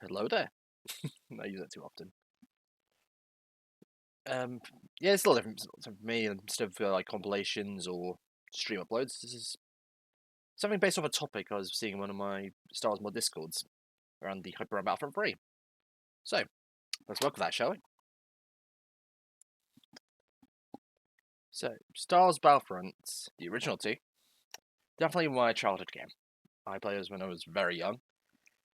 Hello there. I use that too often. Yeah, it's a little different for me. Instead of like compilations or stream uploads, this is something based off a topic I was seeing in one of my Star Wars mod discords around the hype around Battlefront 3. So, let's work with that, shall we? So, Star Wars Battlefront, the original two, definitely my childhood game. I played this when I was very young,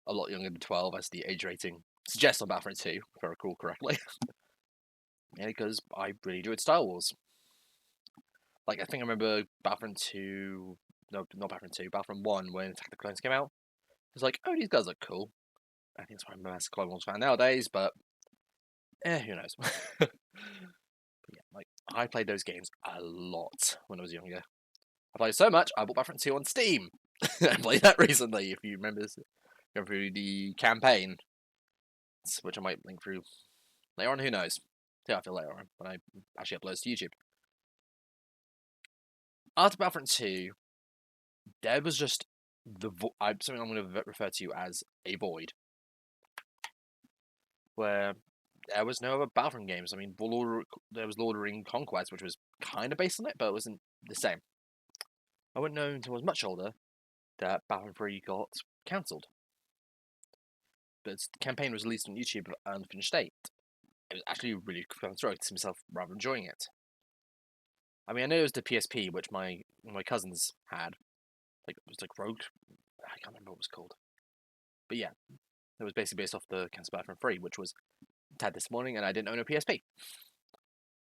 a lot younger than 12, as the age rating suggests on Battlefront 2, if I recall correctly. Yeah, because I really enjoyed Star Wars. Like, I think I remember Battlefront 2, no, not Battlefront 2, Battlefront 1, when Attack of the Clones came out. It was like, oh, these guys look cool. I think that's why I'm a massive Clone Wars fan nowadays, but who knows? But yeah, like, I played those games a lot when I was younger. I played so much, I bought Battlefront 2 on Steam. I played that recently, if you remember going through the campaign, which I might link through later on, who knows? See how I feel later on, when I actually upload to YouTube. After Battlefront 2, there was just something I'm going to refer to as a void, where there was no other Battlefront games. I mean, there was Lord of the Rings Conquest, which was kind of based on it, but it wasn't the same. I wouldn't know until I was much older that Battlefront 3 got cancelled. But its campaign was released on YouTube at an unfinished state. It was actually a really fun story. I could see myself rather enjoying it. I mean, I know it was the PSP, which my cousins had. Like, it was like Rogue. I can't remember what it was called. But yeah, it was basically based off the cancelled Battlefront 3, which was had this morning, and I didn't own a PSP.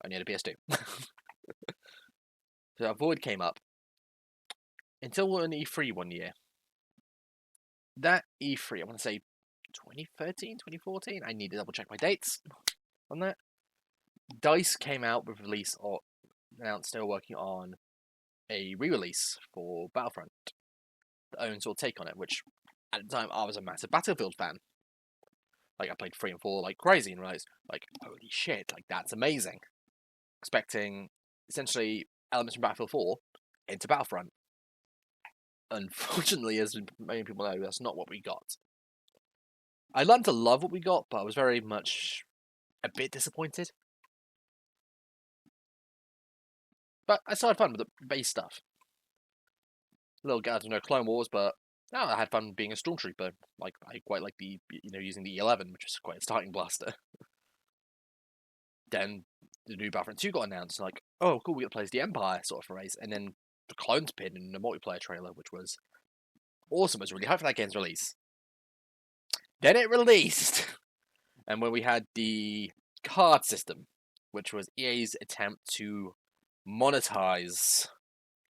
I only had a PS2. So a void came up until an E3 one year. That E3, I want to say 2013, 2014. I need to double check my dates on that. DICE came out with release or announced they were working on a re-release for Battlefront, their own sort of take on it, which at the time I was a massive Battlefield fan. Like, I played 3 and 4 like crazy and realized, like, holy shit, like, that's amazing. Expecting essentially elements from Battlefield 4 into Battlefront. Unfortunately, as many people know, that's not what we got. I learned to love what we got, but I was very much a bit disappointed. But I still had fun with the base stuff. A little I don't know, Clone Wars, but no, I had fun being a stormtrooper. Like, I quite like the using the E11, which is quite a starting blaster. Then the new Battlefront 2 got announced, like, oh cool, we get to play as the Empire sort of race, and then the clones appeared in the multiplayer trailer, which was awesome. I was really hyped for that game's release. Then it released, and when we had the card system, which was EA's attempt to monetize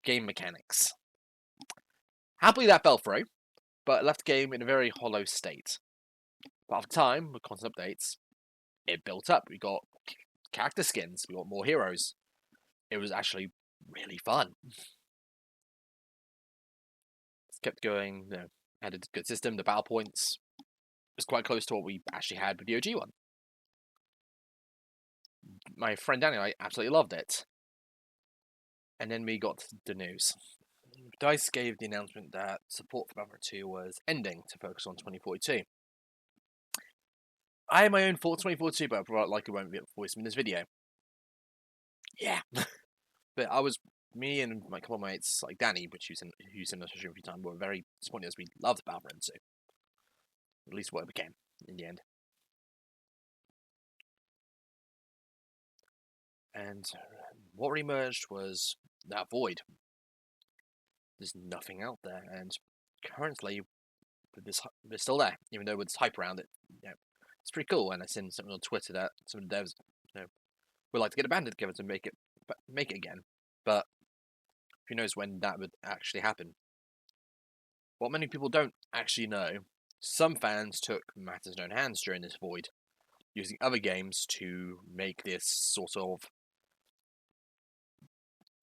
game mechanics. Happily, that fell through, but it left the game in a very hollow state. But after time, with constant updates, it built up. We got character skins, we got more heroes. It was actually really fun. It kept going, had a good system. The battle points was quite close to what we actually had with the OG one. My friend Danny and I absolutely loved it. And then we got the news. DICE gave the announcement that support for Battlefront 2 was ending to focus on 2042. I have my own thoughts on 2042, but I likely won't be voiced in this video. Yeah. But me and my couple of mates, like Danny, who's in the stream a few times, were very disappointed as we loved Battlefront 2. At least what it became in the end. And what re-emerged was that void. There's nothing out there, and currently, it's still there, even though with this hype around it. It's pretty cool. And I seen something on Twitter that some of the devs, would like to get a band together to make it again, but who knows when that would actually happen. What many people don't actually know, some fans took matters in their own hands during this void, using other games to make this sort of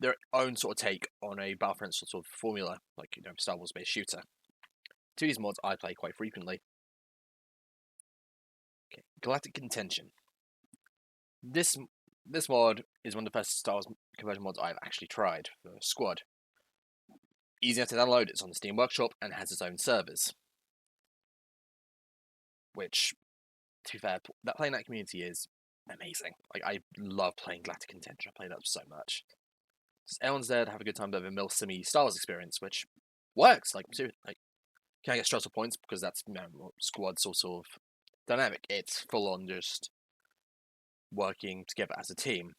their own sort of take on a Battlefront sort of formula, like Star Wars based shooter. Two of these mods I play quite frequently. Okay, Galactic Contention. This mod is one of the first Star Wars conversion mods I've actually tried for Squad. Easy enough to download, it's on the Steam Workshop and has its own servers. which, to be fair, playing that community is amazing. Like, I love playing Galactic Contention. I play that so much. Everyone's there to have a good time, but a Milsimi Star Wars experience, which works. Like, can I get stressful points because that's squad sort of dynamic. It's full on just working together as a team.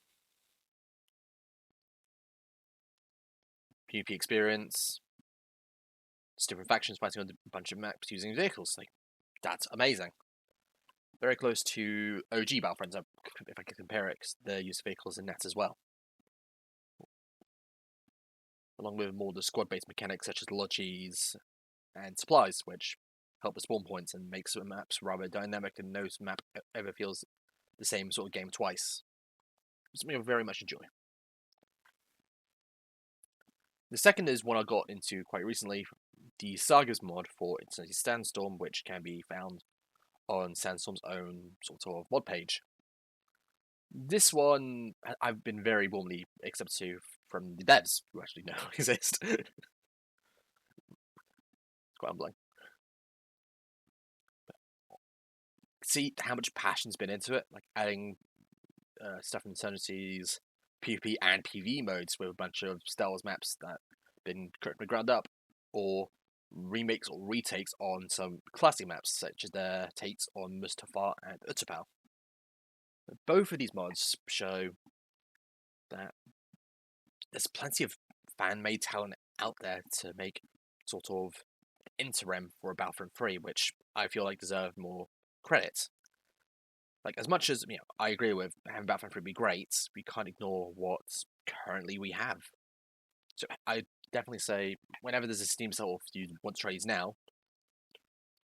PvP experience, just different factions fighting on a bunch of maps using vehicles. Like, that's amazing. Very close to OG Battlefront, if I can compare it, because they use vehicles in that as well. Along with more the squad-based mechanics such as lodges and supplies, which help with spawn points and makes the maps rather dynamic, and no map ever feels the same sort of game twice. Something I very much enjoy. The second is one I got into quite recently, the Sagas mod for Insurgency Sandstorm, which can be found on Sandstorm's own sort of mod page. This one I've been very warmly accepted to from the devs who actually know exist. It's quite humbling. See how much passion's been into it, like adding stuff in Insurgency's PvP and PvE modes with a bunch of Star Wars maps that have been correctly ground up, or remakes or retakes on some classic maps, such as their takes on Mustafar and Utapau. Both of these mods show that there's plenty of fan-made talent out there to make sort of interim for a Battlefront 3, which I feel like deserve more credit. Like, as much as I agree with having Battlefront 3 be great, we can't ignore what currently we have. So I definitely say, whenever there's a Steam sale you want to trade now,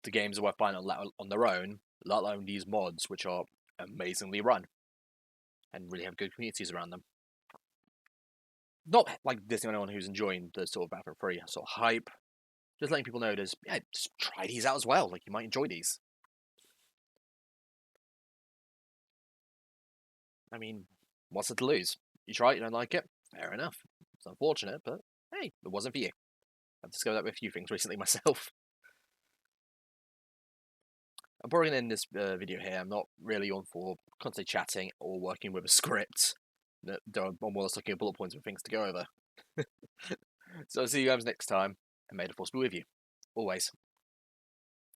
the games are worth buying on their own, let alone these mods, which are amazingly run and really have good communities around them. Not like dissing anyone who's enjoying the sort of Battlefront 3 sort of hype, just letting people know just try these out as well. Like, you might enjoy these. I mean, what's it to lose? You try it, you don't like it, fair enough. It's unfortunate, but hey, it wasn't for you. I've discovered that with a few things recently myself. I'm probably going to end this video here. I'm not really on for constantly chatting or working with a script. I'm more looking at bullet points and things to go over. So I'll see you guys next time, and may the force be with you. Always.